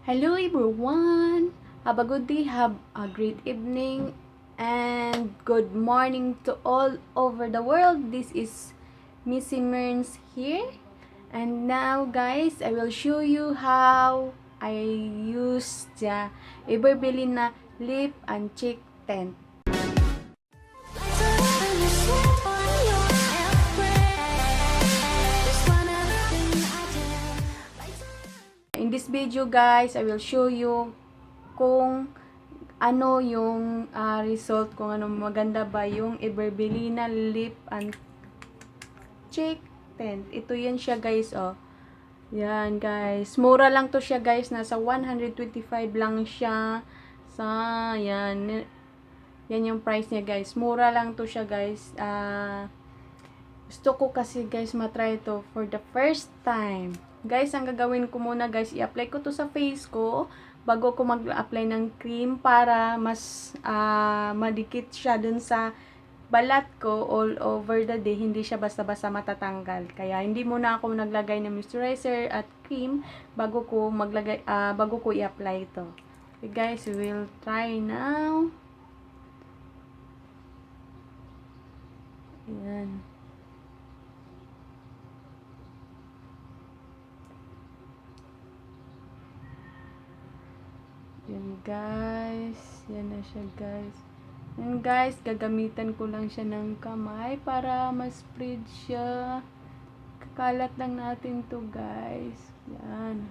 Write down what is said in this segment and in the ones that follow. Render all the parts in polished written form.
Hello everyone! Have a good day, have a great evening, and good morning to all over the world. This is Mishy Myrnz here. And now guys, I will show you how I use the Bilena lip and cheek tint. In this video guys, I will show you kung ano yung result, kung ano maganda ba yung Bilena lip and cheek tint. Ito yan siya guys, oh. Yan guys. Mura lang to siya guys. Nasa 125 lang siya. Sa, yan. Yan yung price niya guys. Mura lang to siya guys. Gusto ko kasi guys matry to for the first time. Guys, ang gagawin ko muna guys, i-apply ko to sa face ko bago ko mag-apply ng cream para mas madikit siya dun sa balat ko all over the day. Hindi siya basta-basta matatanggal. Kaya hindi muna ako naglagay ng moisturizer at cream bago ko maglagay bago ko i-apply ito. Okay guys, we will try now. Ayan. Yan guys, yan na siya guys. Yan guys, gagamitan ko lang siya ng kamay para ma-spread siya. Kakalat lang natin to guys. Yan.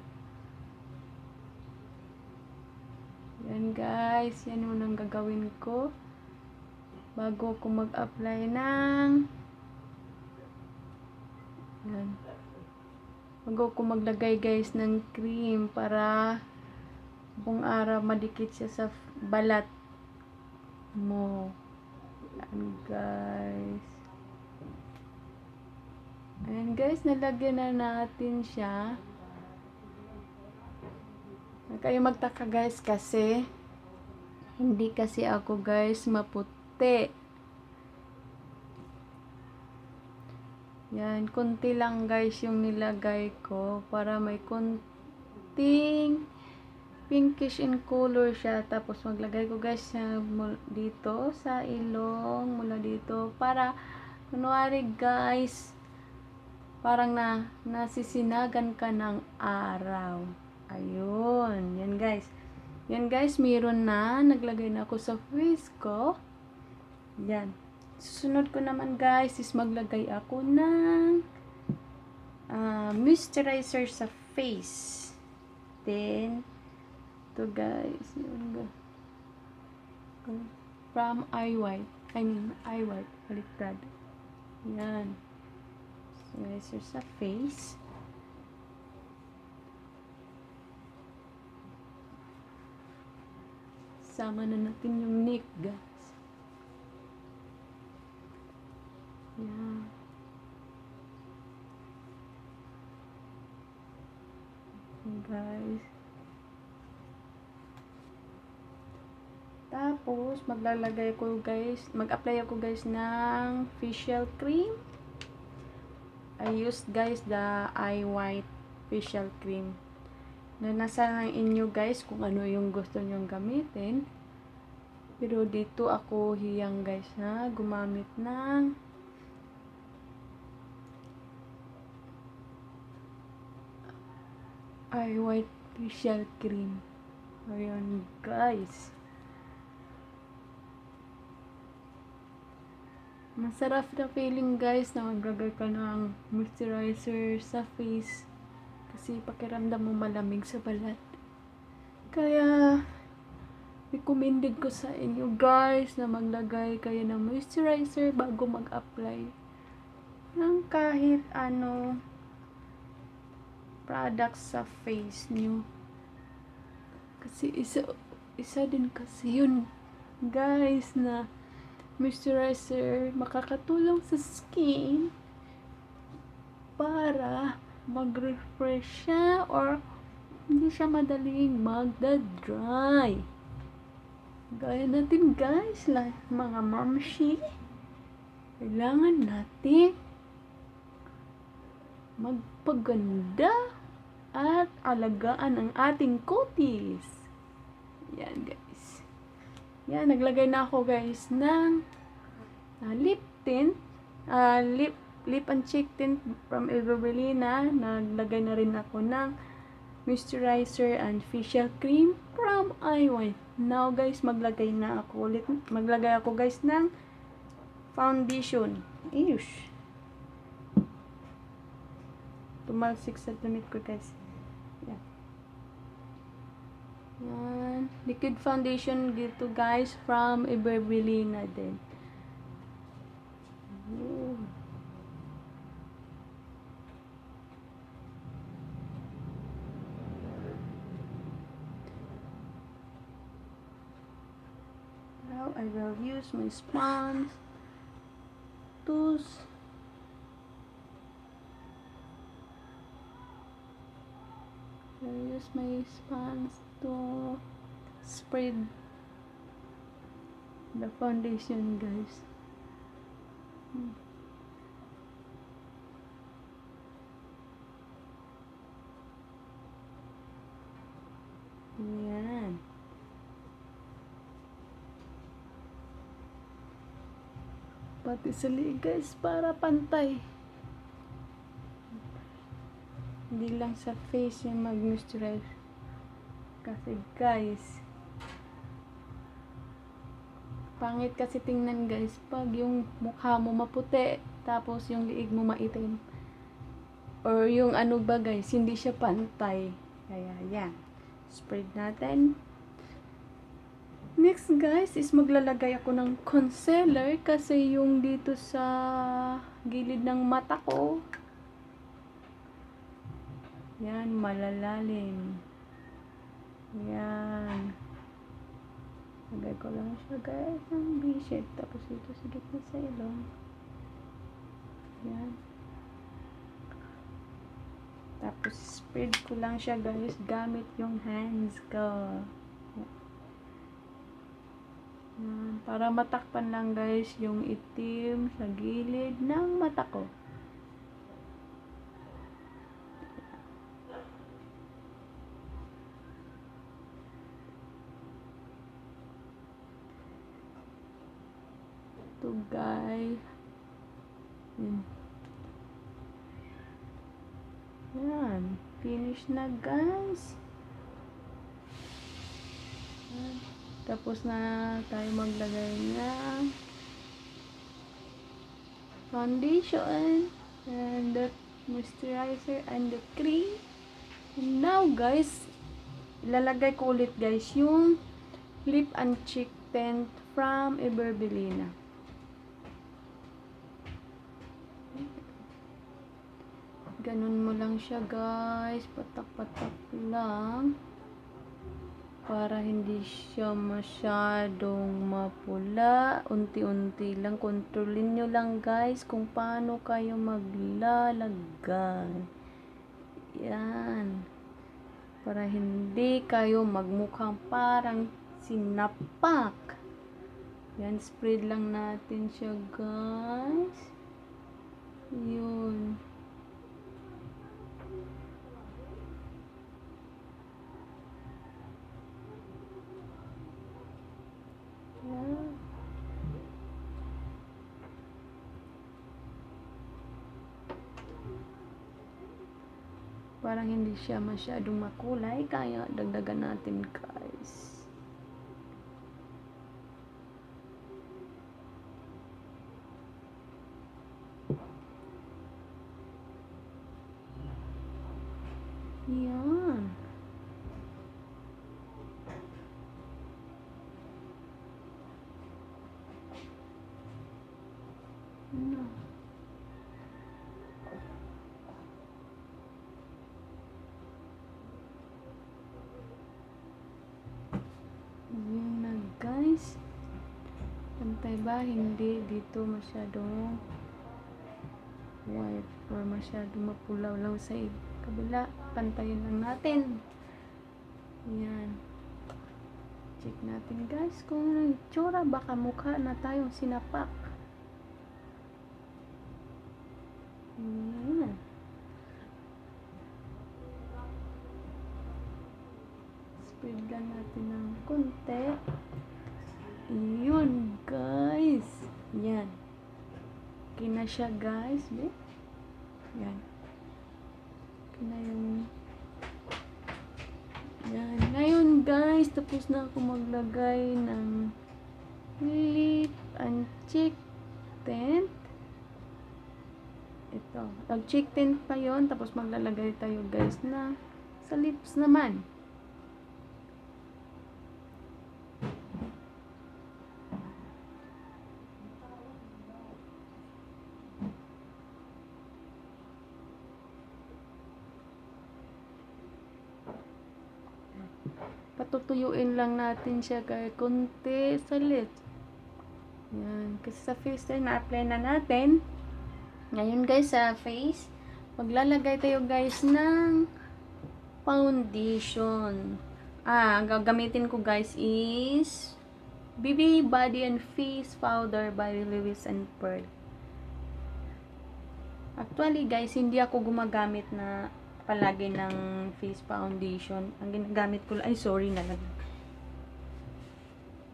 Yan guys, yan muna ang gagawin ko bago ko mag-apply ng yan. Bago ko maglagay guys ng cream para buong araw madikit siya sa balat mo. Ayan guys. Ayan guys, nalagyan na natin siya. Kayo magtaka guys kasi hindi kasi ako guys maputi. Yan, konti lang guys yung nilagay ko para may konting pinkish in color siya. Tapos maglagay ko guys dito sa ilong, mula dito para kunwari guys parang nasisinagan ka ng araw. Ayun, yan guys. Yan guys, meron na. Naglagay na ako sa face ko. Yan. Susunod ko naman guys is maglagay ako ng moisturizer sa face. Then ito guys, from eye white, baliktad. Yan. Moisturizer sa face. Sama na natin yung neck guys. Yan. Guys. Tapos, maglalagay ko guys, mag-apply ako guys ng facial cream. I used guys the eye white facial cream. Na nasa inyo guys kung ano yung gusto nyong gamitin. Pero dito ako hiyang guys na gumamit ng eye white facial cream. Ayan guys. Masarap na feeling guys na maglagay ka ng moisturizer sa face kasi pakiramdam mo malamig sa balat. Kaya recommended ko sa inyo guys na maglagay kayo ng moisturizer bago mag-apply ng kahit ano products sa face nyo. Kasi isa din kasi yun guys na moisturizer makakatulong sa skin para mag-refresh siya or hindi siya madaling magda-dry. Gaya natin guys, mga mamshi, kailangan natin magpaganda at alagaan ang ating kutis. Yan guys. Yan, naglagay na ako guys ng lip tint, lip and cheek tint from Bilena. Naglagay na rin ako ng moisturizer and facial cream from IY. Now guys, maglagay ako guys ng foundation. Ayush. Tumalsik sa damit ko guys. Yan. Yan. Liquid foundation dito guys from Bilena din. Now I will use my sponge to spread the foundation guys. Yan. Pati sa liig guys para pantay. Hindi lang sa face yung mag-moisturize. Kasi guys, pangit kasi tingnan guys pag yung mukha mo maputi tapos yung liig mo maitim. Or yung ano ba guys, hindi siya pantay. Kaya yan. Spread natin. Next guys is maglalagay ako ng concealer kasi yung dito sa gilid ng mata ko. Yan, malalalim. Yan. Lagay ko lang siya guys ng bisita. Tapos ito sa gitna sa ilong. Yan. Tapos spread ko lang siya guys gamit yung hands ko. Yan. Para matakpan lang guys yung itim sa gilid ng mata ko. Ito guys. Yan. Finish na guys. Yan. Tapos na tayo maglagay ng foundation and the moisturizer and the cream. And now guys, ilalagay ko ulit guys yung lip and cheek tint from Bilena. Ganun mo lang siya guys, patak-patak lang para hindi siya masyadong mapula. Unti-unti lang, kontrolin nyo lang guys kung paano kayo maglalagay. Yan, para hindi kayo magmukhang parang sinapak. Yan, spread lang natin siya guys. Yun. Parang hindi siya masyadong makulay, kaya dagdagan natin guys. Yan. No. Yun na guys. Pantay ba? Hindi dito masyadong white or masyadong mapulaw lang sa kabila. Pantayin lang natin. Yan. Check natin guys kung ano yung itsura. Baka mukha na tayong sinapak. Yan. Spread lang natin ng konti. Yun, guys. Yan. Okay na siya, guys. Yan. Okay na yung... Yan. Ngayon, guys, tapos na ako maglagay ng lip and cheek tint. Ito. Cheek tint pa yon. Tapos maglalagay tayo, guys, na sa lips naman. Patutuyuin lang natin siya kahit konti sa lips. Yan. Kasi sa face ay na-apply na natin. Ngayon, guys, sa face, maglalagay tayo, guys, ng foundation. Gagamitin ko, guys, is BB Body and Face Powder by Lewis and Pearl. Actually, guys, hindi ako gumagamit na palagi ng face foundation. Ang ginagamit ko,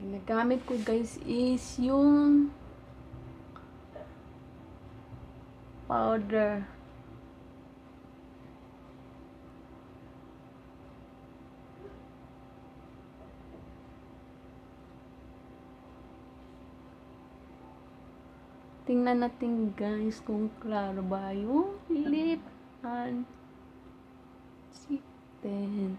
ginagamit ko, guys, is yung powder. Tingnan natin, guys, kung klaro ba yung lip and cheek tint.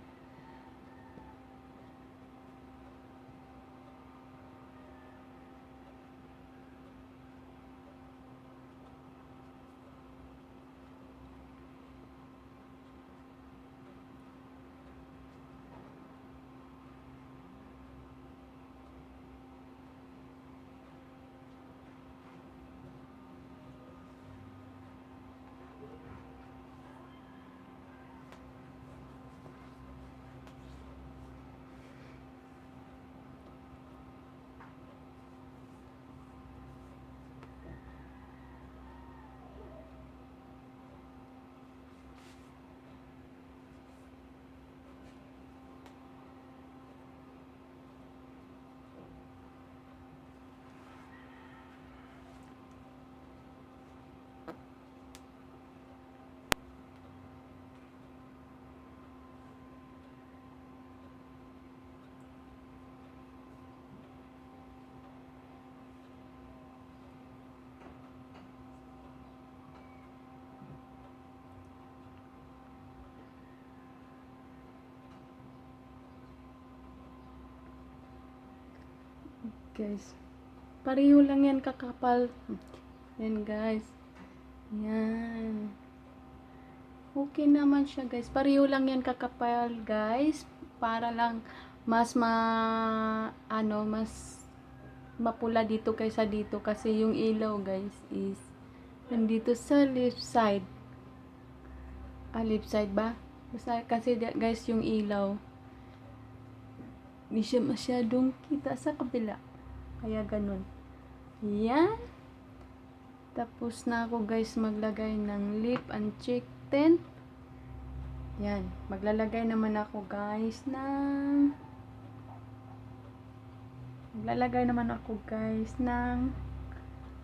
Guys, pareho lang yan kakapal. Yan, guys. Yan. Okay naman siya, guys. Pareho lang yan kakapal, guys. Para lang mas mapula dito kaysa dito. Kasi yung ilaw, guys, is nandito sa left side. Left side ba? Kasi, guys, yung ilaw hindi siya masyadong kita sa kabila. Kaya ganun. Yan. Tapos na ako, guys, maglagay ng lip and cheek tint. Yan. Maglalagay naman ako, guys, ng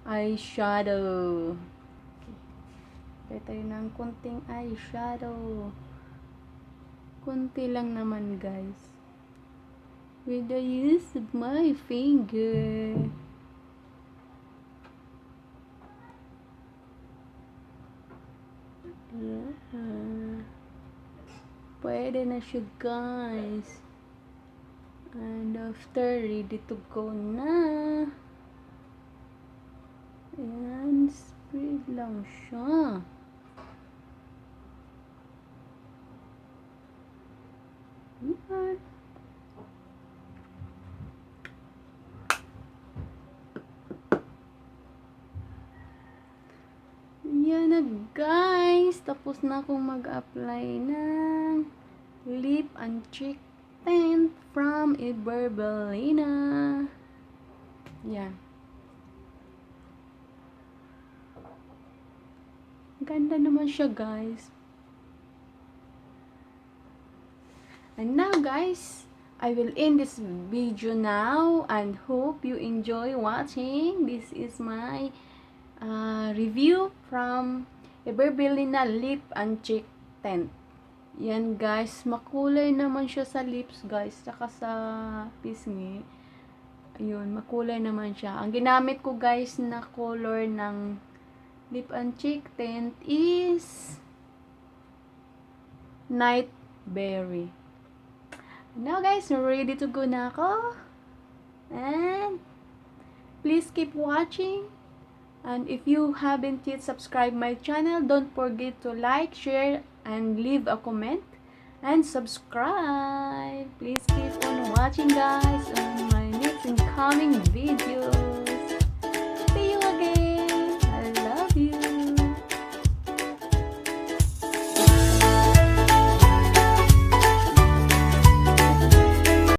eyeshadow. Okay. Kaya tayo ng kunting eyeshadow. Kunti lang naman, guys. With the use of my finger. Pwede na siya, guys. And after, ready to go na. Ayan, spread lang siya. Ayan. Yan na, guys. Tapos na akong mag-apply ng lip and cheek tint from Bilena. Yan. Ganda naman siya, guys. And now, guys, I will end this video now and hope you enjoy watching. This is my review from Bilena lip and cheek tint. Yan guys, makulay naman siya sa lips guys, saka sa pisngi. Ayun, makulay naman siya. Ang ginamit ko guys na color ng lip and cheek tint is Night Berry. Now guys, ready to go na ako. And please keep watching. And if you haven't yet subscribed my channel, don't forget to like, share, and leave a comment. And subscribe. Please keep on watching guys on my next incoming video.